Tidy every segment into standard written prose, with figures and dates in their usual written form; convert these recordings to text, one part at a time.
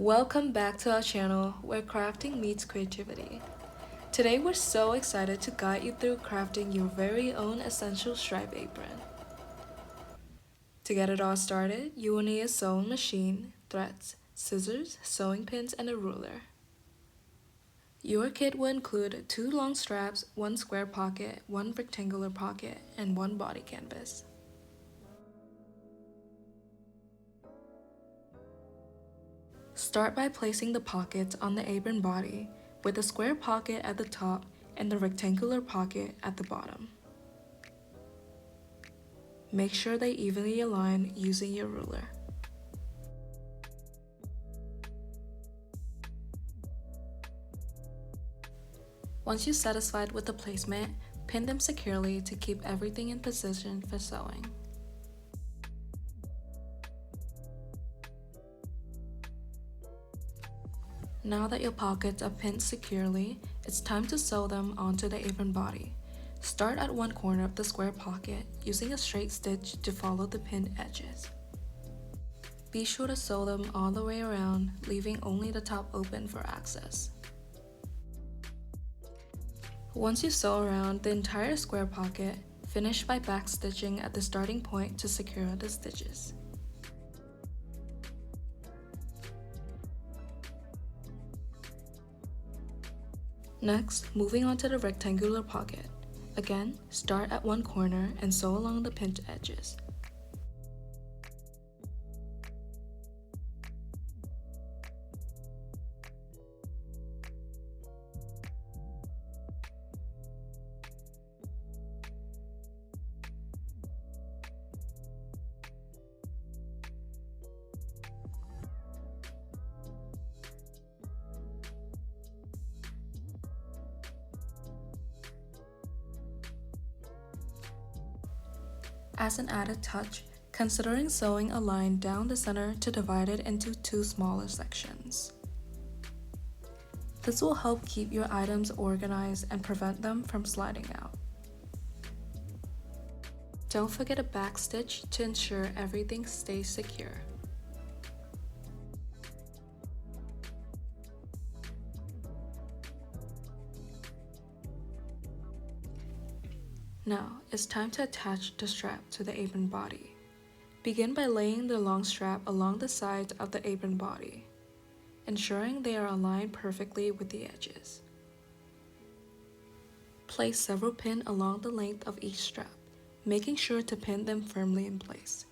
Welcome back to our channel where crafting meets creativity. Today we're so excited to guide you through crafting your very own Essential Striped Apron. To get it all started, you will need a sewing machine, threads, scissors, sewing pins, and a ruler. Your kit will include 2 long straps, 1 square pocket, 1 rectangular pocket, and 1 body canvas. Start by placing the pockets on the apron body, with the square pocket at the top and the rectangular pocket at the bottom. Make sure they evenly align using your ruler. Once you're satisfied with the placement, pin them securely to keep everything in position for sewing. Now that your pockets are pinned securely, it's time to sew them onto the apron body. Start at one corner of the square pocket, using a straight stitch to follow the pinned edges. Be sure to sew them all the way around, leaving only the top open for access. Once you sew around the entire square pocket, finish by backstitching at the starting point to secure the stitches. Next, moving on to the rectangular pocket. Again, start at one corner and sew along the pinned edges. As an added touch, considering sewing a line down the center to divide it into 2 smaller sections. This will help keep your items organized and prevent them from sliding out. Don't forget a backstitch to ensure everything stays secure. Now, it's time to attach the strap to the apron body. Begin by laying the long strap along the sides of the apron body, ensuring they are aligned perfectly with the edges. Place several pins along the length of each strap, making sure to pin them firmly in place.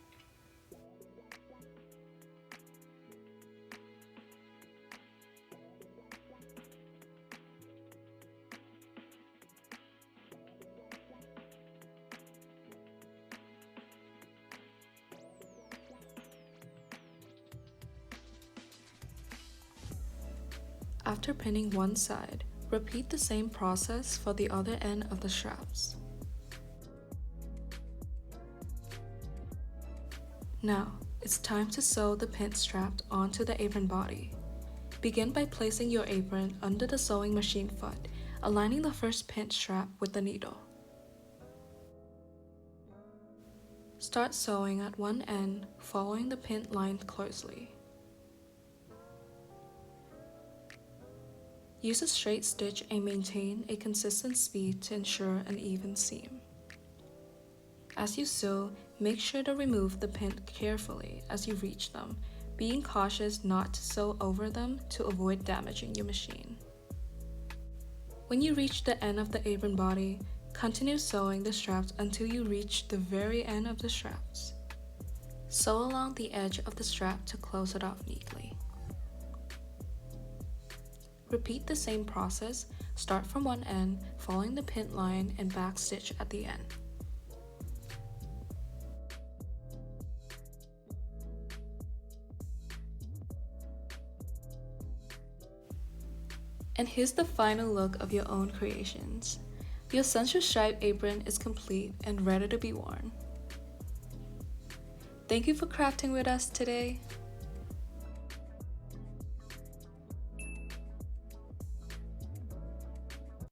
After pinning one side, repeat the same process for the other end of the straps. Now, it's time to sew the pinned strap onto the apron body. Begin by placing your apron under the sewing machine foot, aligning the first pinned strap with the needle. Start sewing at one end, following the pinned line closely. Use a straight stitch and maintain a consistent speed to ensure an even seam. As you sew, make sure to remove the pin carefully as you reach them, being cautious not to sew over them to avoid damaging your machine. When you reach the end of the apron body, continue sewing the straps until you reach the very end of the straps. Sew along the edge of the strap to close it off neatly. Repeat the same process, start from one end, following the pinned line and backstitch at the end. And here's the final look of your own creations. Your Essential Striped Apron is complete and ready to be worn. Thank you for crafting with us today.